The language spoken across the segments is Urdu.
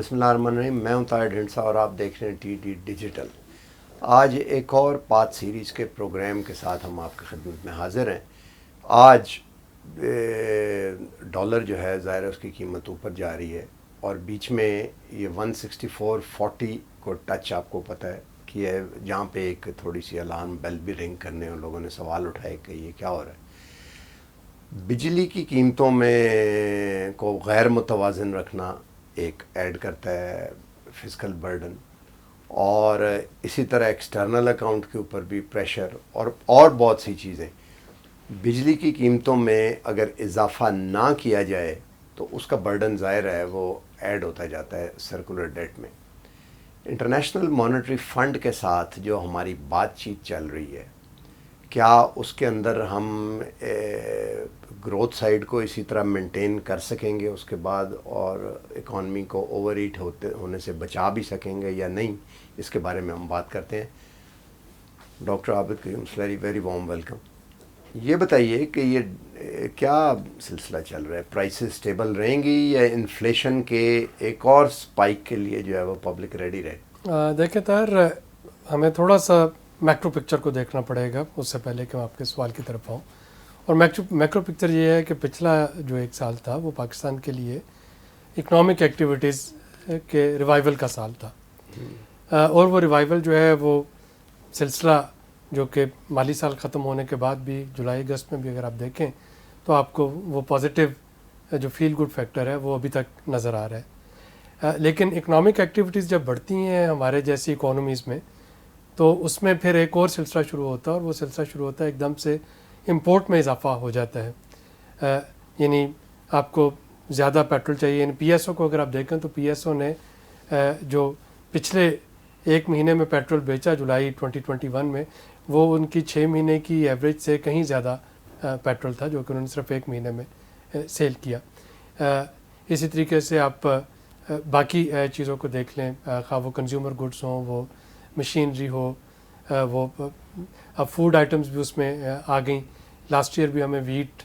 بسم اللہ الرحمن الرحیم. میں ہوں طاہر ڈھنڈسا اور آپ دیکھ رہے ہیں ٹی ڈی ڈیجیٹل. آج ایک اور پات سیریز کے پروگرام کے ساتھ ہم آپ کی خدمت میں حاضر ہیں. آج ڈالر جو ہے ظاہر ہے اس کی قیمت اوپر جا رہی ہے اور بیچ میں یہ 164.40 کو ٹچ آپ کو پتہ ہے کہ ہے جہاں پہ ایک تھوڑی سی الارم بیل بھی رنگ کرنے اور لوگوں نے سوال اٹھائے کہ یہ کیا ہو رہا ہے. بجلی کی قیمتوں میں کو غیر متوازن رکھنا ایک ایڈ کرتا ہے فزیکل برڈن، اور اسی طرح ایکسٹرنل اکاؤنٹ کے اوپر بھی پریشر اور بہت سی چیزیں. بجلی کی قیمتوں میں اگر اضافہ نہ کیا جائے تو اس کا برڈن ظاہر ہے وہ ایڈ ہوتا جاتا ہے سرکولر ڈیٹ میں. انٹرنیشنل مانیٹری فنڈ کے ساتھ جو ہماری بات چیت چل رہی ہے، کیا اس کے اندر ہم گروتھ سائیڈ کو اسی طرح مینٹین کر سکیں گے اس کے بعد، اور اکانومی کو اوور ایٹ ہونے سے بچا بھی سکیں گے یا نہیں؟ اس کے بارے میں ہم بات کرتے ہیں. ڈاکٹر عابد کریم ویری ویری وارم ویلکم. یہ بتائیے کہ یہ کیا سلسلہ چل رہا ہے؟ پرائسز اسٹیبل رہیں گی یا انفلیشن کے ایک اور سپائک کے لیے جو ہے وہ پبلک ریڈی رہے؟ دیکھیں طاہر، ہمیں تھوڑا سا میکرو پکچر کو دیکھنا پڑے گا اس سے پہلے کہ میں آپ کے سوال کی طرف آؤں. اور میکرو پکچر یہ ہے کہ پچھلا جو ایک سال تھا وہ پاکستان کے لیے اکنامک ایکٹیویٹیز کے ریوائول کا سال تھا، اور وہ ریوائول جو ہے وہ سلسلہ جو کہ مالی سال ختم ہونے کے بعد بھی جولائی اگست میں بھی اگر آپ دیکھیں تو آپ کو وہ پازیٹیو جو فیل گڈ فیکٹر ہے وہ ابھی تک نظر آ رہا ہے. لیکن اکنامک ایکٹیویٹیز جب بڑھتی ہیں ہمارے جیسی اکانومیز میں تو اس میں پھر ایک اور سلسلہ شروع ہوتا ہے، اور وہ سلسلہ شروع ہوتا ہے ایک دم سے امپورٹ میں اضافہ ہو جاتا ہے. یعنی آپ کو زیادہ پیٹرول چاہیے. یعنی پی ایس او کو اگر آپ دیکھیں تو پی ایس او نے جو پچھلے ایک مہینے میں پیٹرول بیچا جولائی 2021 میں، وہ ان کی 6 مہینے کی ایوریج سے کہیں زیادہ پیٹرول تھا جو کہ انہوں نے صرف ایک مہینے میں سیل کیا. اسی طریقے سے آپ باقی چیزوں کو دیکھ لیں، خواہ وہ کنزیومر گڈس ہوں، وہ مشینری ہو، وہ اب فوڈ آئٹمز بھی اس میں آ گئیں. لاسٹ ایئر بھی ہمیں ویٹ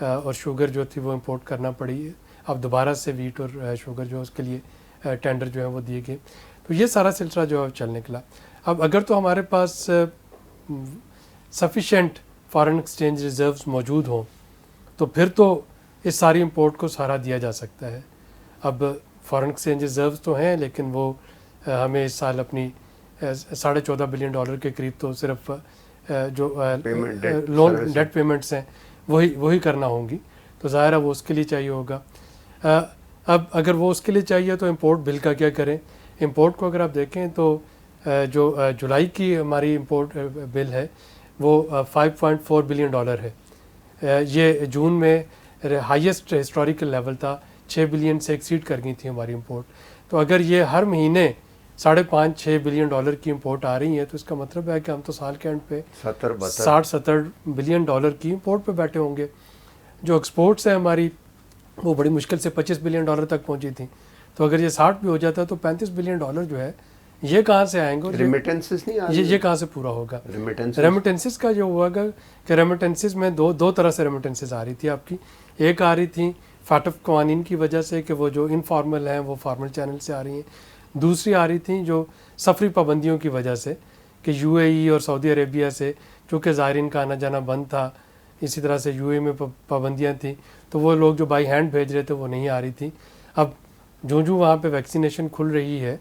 اور شوگر جو تھی وہ امپورٹ کرنا پڑی. اب دوبارہ سے ویٹ اور شوگر جو اس کے لیے ٹینڈر جو ہے وہ دیے گئے. تو یہ سارا سلسلہ جو ہے چل نکلا. اب اگر تو ہمارے پاس سفیشینٹ فارن ایکسچینج ریزروز موجود ہوں تو پھر تو اس ساری امپورٹ کو سہارا دیا جا سکتا ہے. اب فارن ایکسچینج ریزروز تو ہیں لیکن وہ ہمیں اس سال اپنی $14.5 بلین کے قریب تو صرف جو لون ڈیٹ پیمنٹس ہیں وہی کرنا ہوں گی. تو ظاہر ہے وہ اس کے لیے چاہیے ہوگا. اب اگر وہ اس کے لیے چاہیے تو امپورٹ بل کا کیا کریں؟ امپورٹ کو اگر آپ دیکھیں تو جو جولائی کی ہماری امپورٹ بل ہے وہ $5.4 بلین ہے. یہ جون میں ہائیسٹ ہسٹوریکل لیول تھا، 6 بلین سے ایکسیڈ کر گئی تھی ہماری امپورٹ. تو اگر یہ ہر مہینے $5.5-6 بلین کی امپورٹ آ رہی ہے تو اس کا مطلب ہے کہ ہم تو سال کے اینڈ پہ 60-70 بلین ڈالر کی امپورٹ پہ بیٹھے ہوں گے. جو ایکسپورٹس ہیں ہماری وہ بڑی مشکل سے $25 بلین تک پہنچی تھیں. تو اگر یہ 60 بھی ہو جاتا تو $35 بلین جو ہے یہ کہاں سے آئیں گے؟ ریمیٹنسز نہیں آ رہی، یہ کہاں سے پورا ہوگا؟ ریمیٹنسز کا جو ہوا گا کہ ریمیٹنسز میں دو طرح سے ریمیٹنسز آ رہی تھی آپ کی. ایک آ رہی تھی فاٹف قوانین کی وجہ سے کہ وہ جو انفارمل ہیں وہ فارمل چینل سے آ رہی ہیں. دوسری آ رہی تھیں جو سفری پابندیوں کی وجہ سے کہ یو اے ای اور سعودی عربیہ سے چونکہ زائرین کا آنا جانا بند تھا، اسی طرح سے یو اے میں پابندیاں تھیں تو وہ لوگ جو بائی ہینڈ بھیج رہے تھے وہ نہیں آ رہی تھیں. اب جو وہاں پہ ویکسینیشن کھل رہی ہے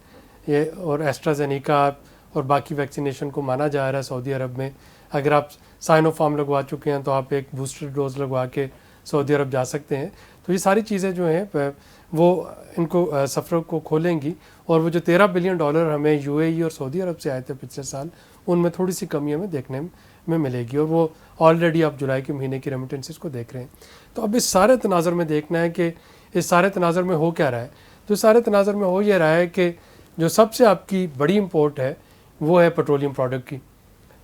یہ اور ایسٹرازینیکا اور باقی ویکسینیشن کو مانا جا رہا ہے سعودی عرب میں. اگر آپ سائنو فارم لگوا چکے ہیں تو آپ ایک بوسٹر ڈوز لگوا کے سعودی عرب جا سکتے ہیں. تو یہ ساری چیزیں جو ہیں وہ ان کو سفر کو کھولیں گی. اور وہ جو $13 بلین ہمیں یو اے ای اور سعودی عرب سے آئے تھے پچھلے سال، ان میں تھوڑی سی کمی ہمیں دیکھنے میں ملے گی. اور وہ آلریڈی آپ جولائی کے مہینے کی ریمیٹنسز کو دیکھ رہے ہیں. تو اب اس سارے تناظر میں دیکھنا ہے کہ اس سارے تناظر میں ہو کیا رہا ہے. تو اس سارے تناظر میں ہو یہ رہا ہے کہ جو سب سے آپ کی بڑی امپورٹ ہے وہ ہے پیٹرولیم پروڈکٹ کی.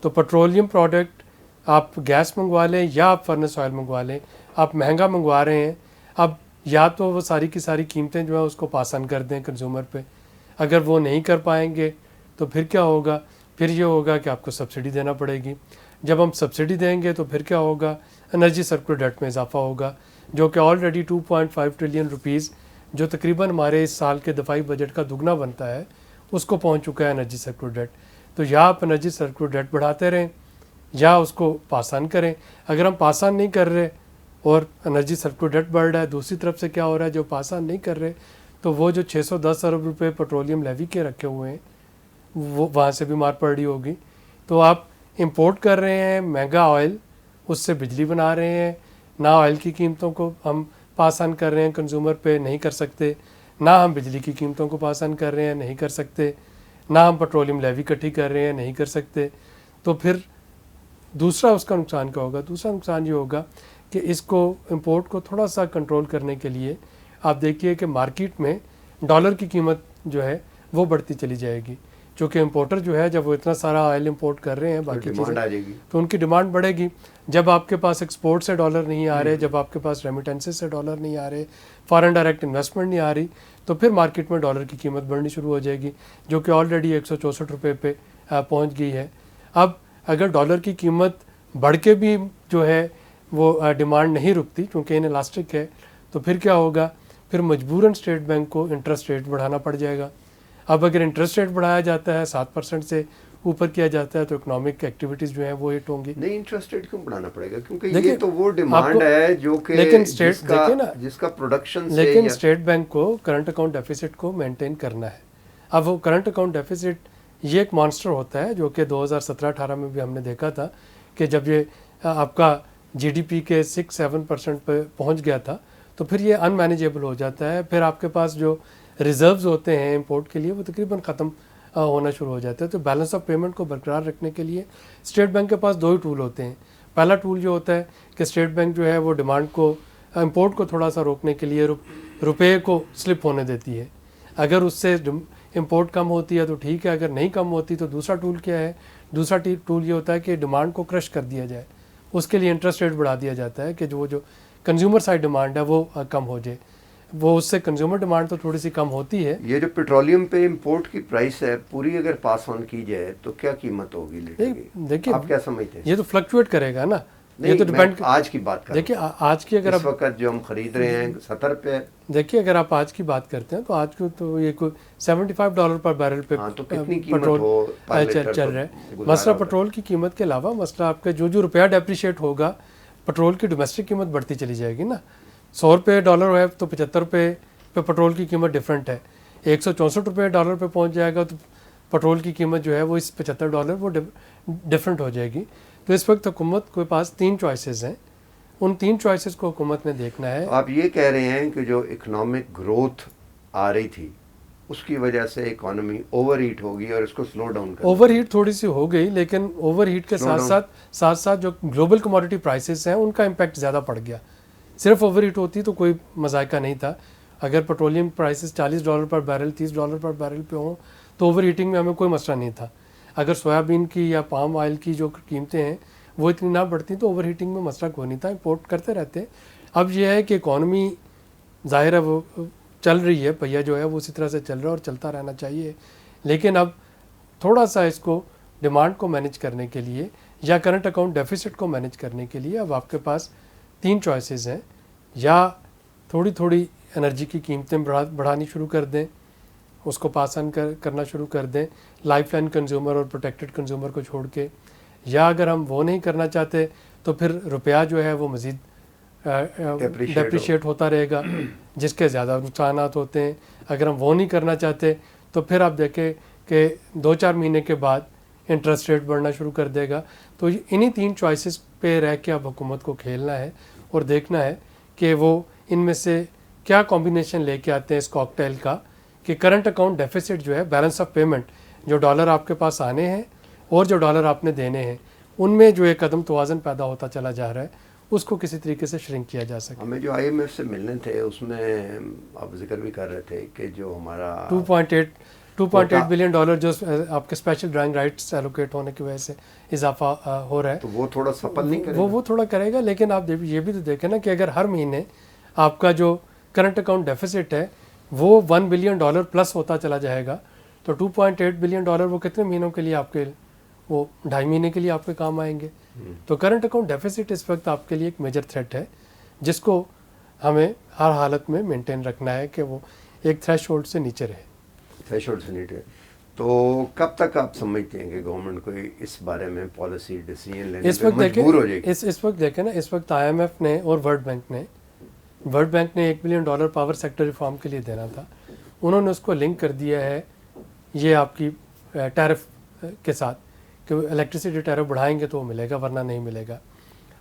تو پیٹرولیم پروڈکٹ آپ گیس منگوا لیں یا آپ فرنس آئل منگوا لیں، آپ مہنگا منگوا رہے ہیں. اب یا تو وہ ساری کی ساری قیمتیں جو ہیں اس کو پاس آن کر دیں کنزیومر پہ. اگر وہ نہیں کر پائیں گے تو پھر کیا ہوگا؟ پھر یہ ہوگا کہ آپ کو سبسڈی دینا پڑے گی. جب ہم سبسڈی دیں گے تو پھر کیا ہوگا؟ انرجی سرکولر ڈیٹ میں اضافہ ہوگا جو کہ آلریڈی 2.5 ٹریلین روپیز جو تقریباً ہمارے اس سال کے دفاعی بجٹ کا دگنا بنتا ہے اس کو پہنچ چکا ہے انرجی سرکولر ڈیٹ. تو یا آپ انرجی سرکولر ڈیٹ بڑھاتے رہیں یا اس کو پاس آن کریں. اگر ہم پاس آن نہیں کر رہے اور انرجی سرکولر ڈیٹ بڑھ رہا ہے, دوسری طرف سے کیا ہو رہا ہے, جو پاس آن نہیں کر رہے تو وہ جو 610 ارب روپے پیٹرولیم لیوی کے رکھے ہوئے ہیں وہ وہاں سے بھی مار پڑ رہی ہوگی. تو آپ امپورٹ کر رہے ہیں مہنگا آئل, اس سے بجلی بنا رہے ہیں, نہ آئل کی قیمتوں کو ہم پاس آن کر رہے ہیں کنزیومر پہ, نہیں کر سکتے, نہ ہم بجلی کی قیمتوں کو پاس آن کر رہے ہیں, نہیں کر سکتے, نہ ہم پیٹرولیم لیوی اکٹھی کر رہے ہیں, نہیں کر سکتے. تو پھر دوسرا اس کا نقصان کیا ہوگا؟ دوسرا نقصان یہ ہوگا کہ اس کو امپورٹ کو تھوڑا سا کنٹرول کرنے کے لیے آپ دیکھیے کہ مارکیٹ میں ڈالر کی قیمت جو ہے وہ بڑھتی چلی جائے گی, چونکہ امپورٹر جو ہے جب وہ اتنا سارا آئل امپورٹ کر رہے ہیں باقی چیزیں تو ان کی ڈیمانڈ بڑھے گی. جب آپ کے پاس ایکسپورٹ سے ڈالر نہیں آ رہے, جب آپ کے پاس ریمیٹنسز سے ڈالر نہیں آ رہے, فارن ڈائریکٹ انویسٹمنٹ نہیں آ رہی, تو پھر مارکیٹ میں ڈالر کی قیمت بڑھنی شروع ہو جائے گی, جو کہ آلریڈی 164 روپے پہ پہنچ گئی ہے. اب اگر ڈالر کی قیمت بڑھ کے بھی جو ہے وہ ڈیمانڈ نہیں رکتی کیونکہ ان الاسٹک ہے, تو پھر کیا ہوگا؟ پھر مجبوراً اسٹیٹ بینک کو انٹرسٹ ریٹ بڑھانا پڑ جائے گا. اب اگر انٹرسٹ ریٹ بڑھایا جاتا ہے 7% سے اوپر کیا جاتا ہے تو اکنامک ایکٹیویٹیز جو ہیں وہ ہٹ ہوں گی. نہیں, انٹرسٹ ریٹ کیوں بڑھانا پڑے گا؟ کیونکہ یہ تو وہ ڈیمانڈ ہے جو کہ لیکن جس کا پروڈکشن سے, لیکن اسٹیٹ بینک کو کرنٹ اکاؤنٹ ڈیفیسٹ کو مینٹین کرنا ہے. اب وہ کرنٹ اکاؤنٹ ڈیفیسٹ یہ ایک مانسٹر ہوتا ہے جو کہ 2017-18 میں بھی ہم نے دیکھا تھا کہ جب یہ آپ کا جی ڈی پی کے 6-7% پہ پہنچ گیا تھا تو پھر یہ ان مینیجیبل ہو جاتا ہے. پھر آپ کے پاس جو ریزروز ہوتے ہیں امپورٹ کے لیے وہ تقریباً ختم ہونا شروع ہو جاتا ہے. تو بیلنس آف پیمنٹ کو برقرار رکھنے کے لیے اسٹیٹ بینک کے پاس 2 ہی ٹول ہوتے ہیں. پہلا ٹول جو ہوتا ہے کہ اسٹیٹ بینک جو ہے وہ ڈیمانڈ کو, امپورٹ کو تھوڑا سا روکنے کے لیے روپے کو سلپ ہونے دیتی ہے. اگر اس سے امپورٹ کم ہوتی ہے تو ٹھیک ہے, اگر نہیں کم ہوتی تو دوسرا ٹول کیا ہے؟ دوسرا ٹول یہ ہوتا ہے کہ ڈیمانڈ کو کرش کر دیا جائے. اس کے لیے انٹرسٹ ریٹ بڑھا دیا جاتا ہے کہ جو کنزیومر سائڈ ڈیمانڈ ہے وہ کم ہو جائے. وہ اس سے کنزیومر ڈیمانڈ تو تھوڑی سی کم ہوتی ہے. یہ جو پیٹرولیم پہ امپورٹ کی پرائس ہے پوری اگر پاس آن کی جائے تو کیا قیمت ہوگی؟ دیکھیے آپ کیا سمجھتے ہیں؟ یہ تو فلکچویٹ کرے گا نا, یہ تو ڈیپینڈ. آج کی بات کریں, دیکھیے آج کی اگر اس وقت جو ہم خرید رہے ہیں 70 پہ, دیکھیے اگر آپ آج کی بات کرتے ہیں تو آج کو تو یہ کوئی $75 پر بیرل پہ پیٹرول چل رہا ہے. مسئلہ پیٹرول کی قیمت کے علاوہ مسئلہ آپ کا جو روپیہ ڈیپریشیٹ ہوگا پیٹرول کی ڈومیسٹک قیمت بڑھتی چلی جائے گی نا. 100 روپے ڈالر ہے تو 75 روپے پہ پیٹرول کی قیمت ڈفرینٹ ہے. 164 روپے ڈالر پہ پہنچ جائے گا تو پیٹرول کی قیمت جو ہے وہ اس $75 وہ ڈفرینٹ ہو جائے گی. تو اس وقت حکومت کے پاس 3 چوائسیز ہیں, ان 3 چوائسیز کو حکومت نے دیکھنا ہے. آپ یہ کہہ رہے ہیں کہ جو اکنامک گروتھ آ رہی تھی اس کی وجہ سے اکانومی اوور ہیٹ ہوگی اور اس کو سلو ڈاؤن کرنا. اوور ہیٹ تھوڑی سی ہو گئی, لیکن اوور ہیٹ کے ساتھ ساتھ جو گلوبل کموڈٹی پرائسز ہیں ان کا امپیکٹ زیادہ پڑ گیا. صرف اوور ہیٹ ہوتی تو کوئی مذائقہ نہیں تھا. اگر پیٹرولیم پرائسز $40 پر بیرل $30 پر بیرل پہ ہوں تو اوور ہیٹنگ میں ہمیں کوئی مسئلہ نہیں تھا. اگر سویابین کی یا پام آئل کی جو قیمتیں ہیں وہ اتنی نہ بڑھتی تو اوور ہیٹنگ میں مسئلہ کوئی نہیں تھا, امپورٹ کرتے رہتے. اب یہ ہے کہ اکانومی ظاہر ہے وہ چل رہی ہے, پہیا جو ہے وہ اسی طرح سے چل رہا ہے اور چلتا رہنا چاہیے, لیکن اب تھوڑا سا اس کو ڈیمانڈ کو مینیج کرنے کے لیے یا کرنٹ اکاؤنٹ ڈیفیسٹ کو مینیج کرنے کے لیے اب آپ کے پاس 3 چوائسیز ہیں. یا تھوڑی تھوڑی انرجی کی قیمتیں بڑھانی شروع کر دیں, اس کو پاس آن کرنا شروع کر دیں لائف لائن کنزیومر اور پروٹیکٹڈ کنزیومر کو چھوڑ کے, یا اگر ہم وہ نہیں کرنا چاہتے تو پھر روپیہ جو ہے وہ مزید ڈیپریشیٹ ہوتا رہے گا جس کے زیادہ نقصانات ہوتے ہیں. اگر ہم وہ نہیں کرنا چاہتے تو پھر آپ دیکھیں کہ 2-4 مہینے کے بعد انٹرسٹ ریٹ بڑھنا شروع کر دے گا. تو انہی 3 چوائسیز پہ رہ کے اب حکومت کو کھیلنا ہے اور دیکھنا ہے کہ وہ ان میں سے کیا کمبینیشن لے کے آتے ہیں اس کاکٹیل کا, کہ کرنٹ اکاؤنٹ ڈیفیسٹ جو ہے بیلنس آف پیمنٹ, جو ڈالر آپ کے پاس آنے ہیں اور جو ڈالر آپ نے دینے ہیں ان میں جو ایک عدم توازن پیدا ہوتا چلا جا رہا ہے اس کو کسی طریقے سے شرنک کیا جا سکے. ہمیں جو IMF سے ملنے تھے اس میں آپ ذکر بھی کر رہے تھے کہ جو ہمارا 2.8 بلین ڈالر جو آپ کے اسپیشل ڈرائنگ رائٹس ایلوکیٹ ہونے کی وجہ سے اضافہ ہو رہا ہے تو وہ تھوڑا سفل نہیں کرے گا. وہ تھوڑا کرے گا, لیکن آپ یہ بھی تو دیکھیں نا کہ اگر ہر مہینے آپ کا جو کرنٹ اکاؤنٹ ڈیفیسٹ ہے وہ $1 بلین پلس ہوتا چلا جائے گا تو 2.8 بلین ڈالر وہ کتنے مہینوں کے لیے آپ کے, وہ 2.5 مہینے کے لیے آپ کے کام آئیں گے. تو کرنٹ اکاؤنٹ ڈیفیسٹ اس وقت آپ کے لیے ایک میجر تھریٹ ہے جس کو ہمیں ہر حالت میں مینٹین رکھنا ہے کہ وہ ایک تھریش ہولڈ سے نیچے رہے. تھریش ہولڈ سے نیچے. تو کب تک آپ سمجھتے ہیں کہ گورنمنٹ کو اس بارے میں پالیسی ڈیسیژن لینے پہ مجبور ہو جائے گی؟ اس وقت دیکھیں نا, اس وقت IMF نے اور ورلڈ بینک نے $1 بلین پاور سیکٹر ریفارم کے لیے دینا تھا. انہوں نے اس کو لنک کر دیا ہے یہ آپ کی ٹیرف کے ساتھ کہ الیکٹریسٹی ٹیرف بڑھائیں گے تو وہ ملے گا ورنہ نہیں ملے گا.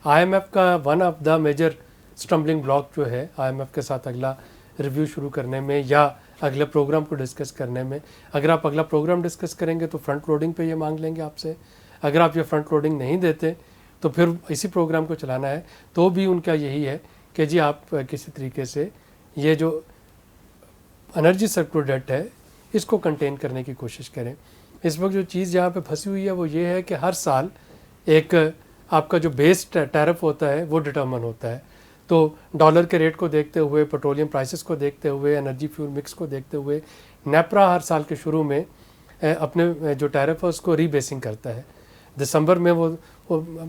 IMF کا one of the major stumbling block جو ہے IMF کے ساتھ اگلا ریویو شروع کرنے میں یا اگلے پروگرام کو ڈسکس کرنے میں, اگر آپ اگلا پروگرام ڈسکس کریں گے تو فرنٹ لوڈنگ پہ یہ مانگ لیں گے آپ سے. اگر آپ یہ فرنٹ لوڈنگ نہیں دیتے تو پھر اسی پروگرام کو چلانا ہے تو بھی ان کا یہی ہے کہ جی آپ کسی طریقے سے یہ جو انرجی سرکولر ڈیٹ ہے اس کو کنٹین کرنے کی کوشش کریں. اس وقت جو چیز یہاں پہ پھنسی ہوئی ہے وہ یہ ہے کہ ہر سال ایک آپ کا جو بیس ٹیرف ہوتا ہے وہ ڈٹرمن ہوتا ہے. تو ڈالر کے ریٹ کو دیکھتے ہوئے, پیٹرولیم پرائسز کو دیکھتے ہوئے, انرجی فیول مکس کو دیکھتے ہوئے نیپرا ہر سال کے شروع میں اپنے جو ٹیرف ہے اس کو ری بیسنگ کرتا ہے. دسمبر میں وہ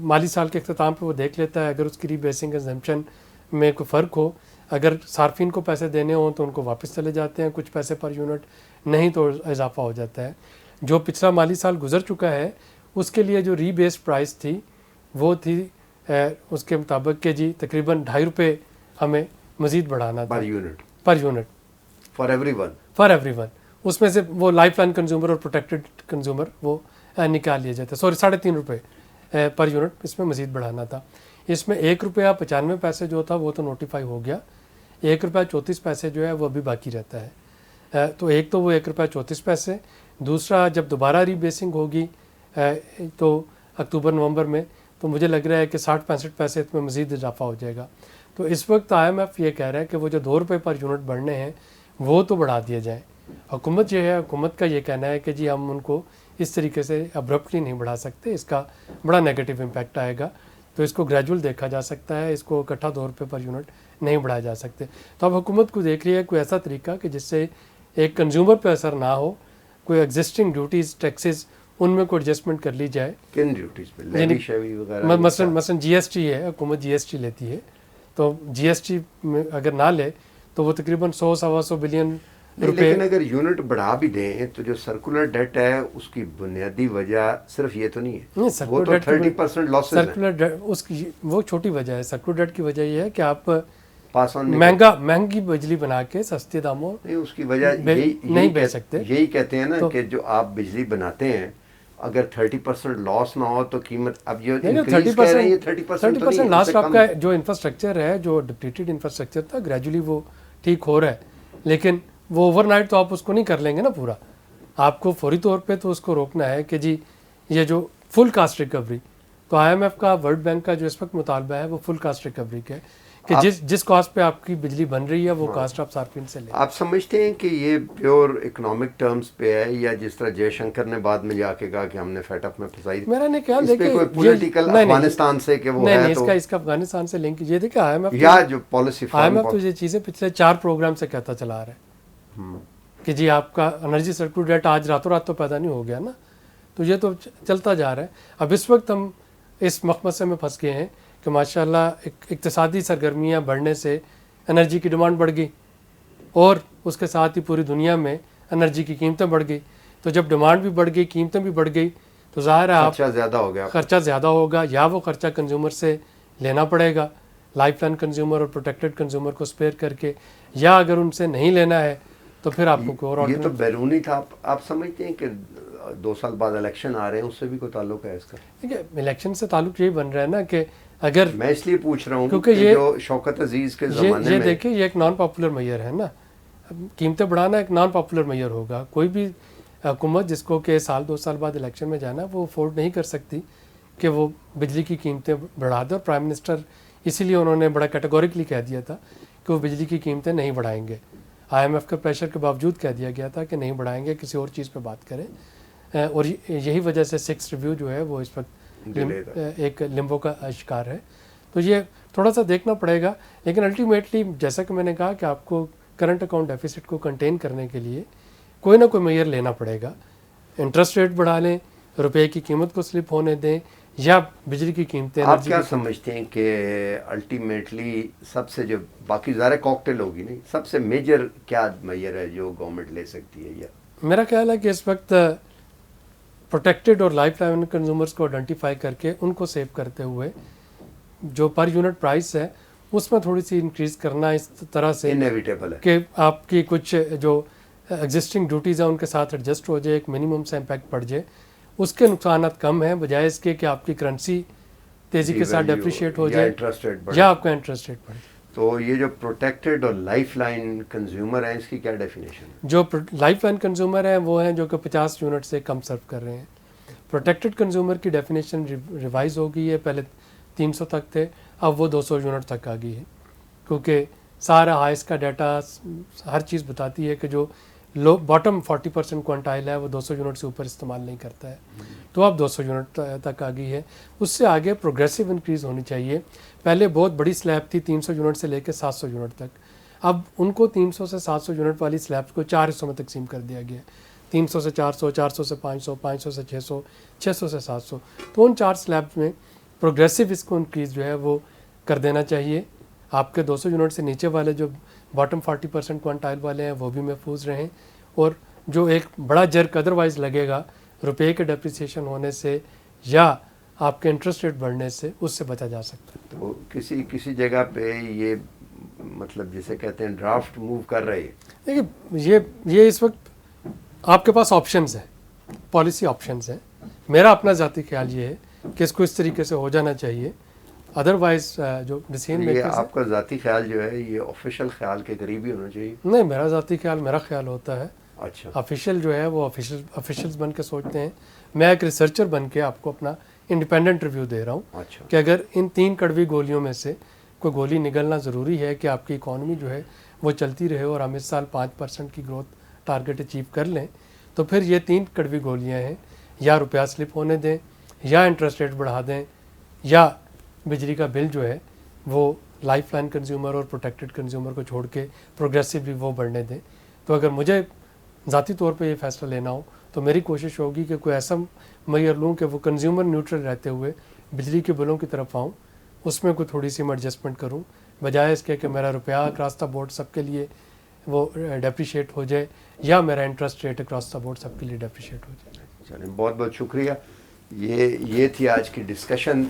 مالی سال کے اختتام پہ وہ دیکھ لیتا ہے اگر اس کی ری بیسنگ ایگزمپشن میں کوئی فرق ہو, اگر صارفین کو پیسے دینے ہوں تو ان کو واپس چلے جاتے ہیں کچھ پیسے پر یونٹ, نہیں تو اضافہ ہو جاتا ہے. جو پچھلا مالی سال گزر چکا ہے اس کے لیے جو ری بیس پرائس تھی وہ تھی اس کے مطابق کہ جی تقریباً $2.50 ہمیں مزید بڑھانا تھا پر یونٹ فار ایوری ون. اس میں سے وہ لائف لائن کنزیومر اور پروٹیکٹڈ کنزیومر وہ نکال لیا جاتا ہے. $3.50 پر یونٹ اس میں مزید بڑھانا تھا. اس میں $1.95 جو تھا وہ تو نوٹیفائی ہو گیا, $1.34 جو ہے وہ ابھی باقی رہتا ہے. تو ایک تو وہ $1.34, دوسرا جب دوبارہ ری بیسنگ ہوگی تو اکتوبر نومبر میں تو مجھے لگ رہا ہے کہ 60-65 اس میں مزید اضافہ ہو جائے گا. تو اس وقت IMF یہ کہہ رہا ہے کہ وہ جو $2 پر یونٹ بڑھنے ہیں وہ تو بڑھا دیے جائیں. حکومت جو ہے, حکومت کا یہ کہنا ہے کہ جی ہم ان کو اس طریقے سے ابرپٹلی نہیں بڑھا سکتے, اس کا بڑا نیگیٹو امپیکٹ آئے گا. تو اس کو گریجول دیکھا جا سکتا ہے, اس کو اکٹھا $2 پر یونٹ نہیں بڑھایا جا سکتے. تو اب حکومت کو دیکھ رہی ہے کوئی ایسا طریقہ کہ جس سے ایک کنزیومر پہ اثر نہ ہو, کوئی ایگزسٹنگ ڈیوٹیز ٹیکسز ان میں کوئی ایڈجسٹمنٹ کر لی جائے. کن ڈیوٹیز پہ؟ مثلاً GST ہے, حکومت GST لیتی ہے, تو GST میں اگر نہ لے تو وہ تقریباً 100-125 بلین روپے. لیکن اگر یونٹ بڑھا بھی دیں تو جو سرکولر ڈیٹ ہے اس کی بنیادی وجہ صرف یہ تو نہیں ہے, وہ تو 30% لاسز ہیں. سرکولر ڈیٹ اس کی وہ چھوٹی وجہ ہے. سرکولر ڈیٹ کی وجہ یہ ہے کہ آپ مہنگی بجلی بنا کے سستے داموں نہیں, اس کی وجہ نہیں بیچ سکتے. یہی کہتے ہیں نا کہ جو آپ بجلی بناتے ہیں اگر 30% لاس نہ ہو تو قیمت, اب یہ 30% لاس آپ کا جو انفراسٹرکچر ہے, جو ڈپلیٹڈ انفراسٹرکچر تھا, گریجولی وہ ٹھیک ہو رہا ہے, لیکن وہ اوور نائٹ تو آپ اس کو نہیں کر لیں گے نا پورا. آپ کو فوری طور پہ تو اس کو روکنا ہے کہ جی یہ جو فل کاسٹ ریکوری, تو IMF کا, ورلڈ بینک کا جو اس وقت مطالبہ ہے وہ فل کاسٹ ریکوری کا ہے کہ جس کاسٹ پہ آپ کی بجلی بن رہی ہے وہ کاسٹ آپ صارفین سے لیں. آپ سمجھتے ہیں کہ یہ پیور اکنامک ٹرمز پہ ہے, یا جس طرح جے شنکر نے بعد میں جا کے کہا کہ ہم نے فیٹ اپ میں پھنسائی, میرا نہیں خیال دیکھیں کوئی پولیٹیکل افغانستان سے کہ وہ ہے تو اس کا افغانستان سے لنک یہ دیکھیں IMF یا جو پالیسی IMF تو یہ چیزیں پچھلے 4 پروگرام سے کہتا چلا رہا ہے کہ جی آپ کا انرجی سرکولر ڈیٹ آج راتوں رات تو پیدا نہیں ہو گیا نا, تو یہ تو چلتا جا رہا ہے. اب اس وقت ہم اس مخمصے میں پھنس گئے ہیں کہ ماشاءاللہ اقتصادی سرگرمیاں بڑھنے سے انرجی کی ڈیمانڈ بڑھ گئی اور اس کے ساتھ ہی پوری دنیا میں انرجی کی قیمتیں بڑھ گئی. تو جب ڈیمانڈ بھی بڑھ گئی, قیمتیں بھی بڑھ گئی, تو ظاہر ہے خرچہ زیادہ ہوگا, یا وہ خرچہ کنزیومر سے لینا پڑے گا, لائف لائن کنزیومر اور پروٹیکٹڈ کنزیومر کو اسپیئر کر کے, یا اگر ان سے نہیں لینا ہے تو پھر آپ کو اور یہ تو بیرونی تھا. آپ سمجھتے ہیں کہ 2 سال بعد الیکشن آ رہے ہیں, اس سے بھی کوئی تعلق ہے اس کا؟ دیکھیے الیکشن سے تعلق یہی بن رہا ہے نا کہ اگر میں اس لیے پوچھ رہا ہوں کیونکہ یہ جو شوکت عزیز کے زمانے میں یہ دیکھیں یہ ایک نان پاپولر میئر ہے نا, قیمتیں بڑھانا ایک نان پاپولر میئر ہوگا. کوئی بھی حکومت جس کو کہ 2 سال بعد الیکشن میں جانا وہ افورڈ نہیں کر سکتی کہ وہ بجلی کی قیمتیں بڑھا دے. اور پرائم منسٹر اسی لیے انہوں نے بڑا کیٹیگوریکلی کہہ دیا تھا کہ وہ بجلی کی قیمتیں نہیں بڑھائیں گے. IMF کے پریشر کے باوجود کہہ دیا گیا تھا کہ نہیں بڑھائیں گے, کسی اور چیز پہ بات کریں. اور یہی وجہ سے 6 ریویو جو ہے وہ اس وقت ایک لمبو کا شکار ہے. تو یہ تھوڑا سا دیکھنا پڑے گا, لیکن الٹیمیٹلی جیسا کہ میں نے کہا کہ آپ کو کرنٹ اکاؤنٹ ڈیفیسٹ کو کنٹین کرنے کے لیے کوئی نہ کوئی میئر لینا پڑے گا. انٹرسٹ ریٹ بڑھا لیں, روپے کی قیمت کو سلپ ہونے دیں, یا بجلی کی قیمتیں. آپ کیا سمجھتے ہیں کہ الٹیمیٹلی سب سے جو باقی ظاہر کاکٹیل ہوگی نہیں, سب سے میجر کیا میئر ہے جو گورنمنٹ لے سکتی ہے؟ یا میرا خیال ہے کہ اس وقت پروٹیکٹڈ اور لائف لائن کنزیومرز کو آئیڈینٹیفائی کر کے ان کو سیو کرتے ہوئے جو پر یونٹ پرائس ہے اس میں تھوڑی سی انکریز کرنا اس طرح سے انیویٹیبل ہے کہ آپ کی کچھ جو ایگزسٹنگ ڈیوٹیز ہیں ان کے ساتھ ایڈجسٹ ہو جائے, ایک منیمم سے امپیکٹ پڑ جائے. اس کے نقصانات کم ہیں بجائے اس کے کہ آپ کی کرنسی تیزی کے ساتھ ڈیپریشیٹ ہو جائے یا آپ کا انٹرسٹ ریٹ بڑھے. تو یہ جو پروٹیکٹڈ اور لائف لائن کنزیومر ہیں اس کی کیا ڈیفینیشن ہے؟ جو لائف لائن کنزیومر ہیں وہ ہیں جو کہ 50 یونٹ سے کم سرو کر رہے ہیں. پروٹیکٹڈ کنزیومر کی ڈیفینیشن ریوائز ہو گئی ہے, پہلے 300 تک تھے, اب وہ 200 یونٹ تک آ گئی ہے, کیونکہ سارا ہائس کا ڈیٹا ہر چیز بتاتی ہے کہ جو لو باٹم 40% کوانٹائل ہے وہ 200 یونٹ سے اوپر استعمال نہیں کرتا ہے, تو اب 200 یونٹ تک آ گئی ہے. اس سے آگے پروگریسو انکریز ہونی چاہیے. پہلے بہت بڑی سلیب تھی 300 یونٹ سے لے کے 700 یونٹ تک, اب ان کو 300 سے 700 یونٹ والی سلیبس کو 4 حصوں میں تقسیم کر دیا گیا, 300 سے 400, 400 سے 500, 500 سے 600, 600 سے 700. تو ان 4 سلیبس میں پروگریسو اس کو انکریز جو ہے وہ کر دینا چاہیے. آپ کے 200 یونٹ سے نیچے والے جو باٹم 40% کوانٹائل والے ہیں وہ بھی محفوظ رہیں, اور جو ایک بڑا جرک ادروائز لگے گا روپے کے ڈیپریسیشن ہونے سے یا آپ کے انٹرسٹ ریٹ بڑھنے سے, اس سے بچا جا سکتا ہے. تو کسی جگہ پہ یہ مطلب جسے کہتے ہیں ڈرافٹ موو کر رہی ہے. دیکھیے یہ اس وقت آپ کے پاس آپشنز ہیں, پالیسی آپشنز ہیں. میرا اپنا ذاتی خیال یہ ہے کہ اس کو اس طریقے سے ہو جانا چاہیے, ادروائز جو ڈیسیژن یہ میکرز آپ کا ذاتی خیال جو ہے یہ آفیشیل خیال کے قریب ہی ہونا چاہیے. نہیں, میرا ذاتی خیال میرا خیال ہوتا ہے. اچھا, آفیشیل جو ہے وہ آفیشیلز بن کے سوچتے ہیں. میں ایک ریسرچر بن کے آپ کو اپنا انڈیپینڈنٹ ریویو دے رہا ہوں اچھا کہ اگر ان 3 کڑوی گولیوں میں سے کوئی گولی نگلنا ضروری ہے کہ آپ کی اکانومی جو ہے وہ چلتی رہے اور ہم اس سال 5% کی گروتھ ٹارگٹ اچیو کر لیں, تو پھر یہ 3 کڑوی گولیاں ہیں, یا روپیہ سلپ ہونے دیں, یا انٹرسٹ ریٹ بڑھا دیں, یا بجلی کا بل جو ہے وہ لائف لائن کنزیومر اور پروٹیکٹڈ کنزیومر کو چھوڑ کے پروگریسولی وہ بڑھنے دیں. تو اگر مجھے ذاتی طور پہ یہ فیصلہ لینا ہو تو میری کوشش ہوگی کہ کوئی ایسا معیار لوں کہ وہ کنزیومر نیوٹرل رہتے ہوئے بجلی کے بلوں کی طرف آؤں, اس میں کوئی تھوڑی سی میں ایڈجسٹمنٹ کروں, بجائے اس کے کہ میرا روپیہ اکراس دا بورڈ سب کے لیے وہ ڈیپریشیٹ ہو جائے, یا میرا interest rate across the board سب کے لیے ڈیپریشیٹ ہو جائے. چلیں, بہت بہت شکریہ. یہ تھی آج کی ڈسکشن.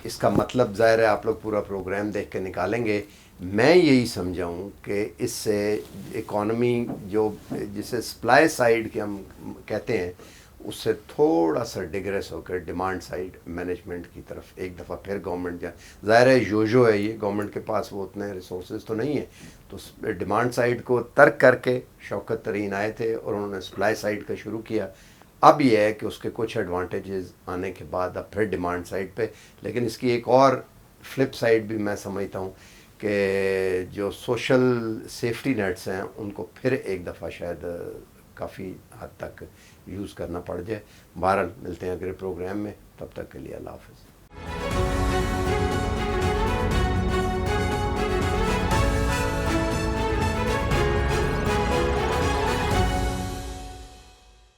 اس کا مطلب ظاہر ہے آپ لوگ پورا پروگرام دیکھ کے نکالیں گے. میں یہی سمجھاؤں کہ اس سے اکانومی جو جسے سپلائی سائیڈ کے ہم کہتے ہیں اس سے تھوڑا سا ڈگریس ہو کر ڈیمانڈ سائیڈ مینجمنٹ کی طرف ایک دفعہ پھر گورنمنٹ جائے. ظاہر ہے جو ہے یہ گورنمنٹ کے پاس وہ اتنے ریسورسز تو نہیں ہیں, تو ڈیمانڈ سائیڈ کو ترک کر کے شوکت ترین آئے تھے اور انہوں نے سپلائی سائیڈ کا شروع کیا. اب یہ ہے کہ اس کے کچھ ایڈوانٹیجز آنے کے بعد اب پھر ڈیمانڈ سائیڈ پہ, لیکن اس کی ایک اور فلپ سائیڈ بھی میں سمجھتا ہوں کہ جو سوشل سیفٹی نیٹس ہیں ان کو پھر ایک دفعہ شاید کافی حد تک یوز کرنا پڑ جائے. بہرحال ملتے ہیں اگلے پروگرام میں, تب تک کے لیے اللہ حافظ.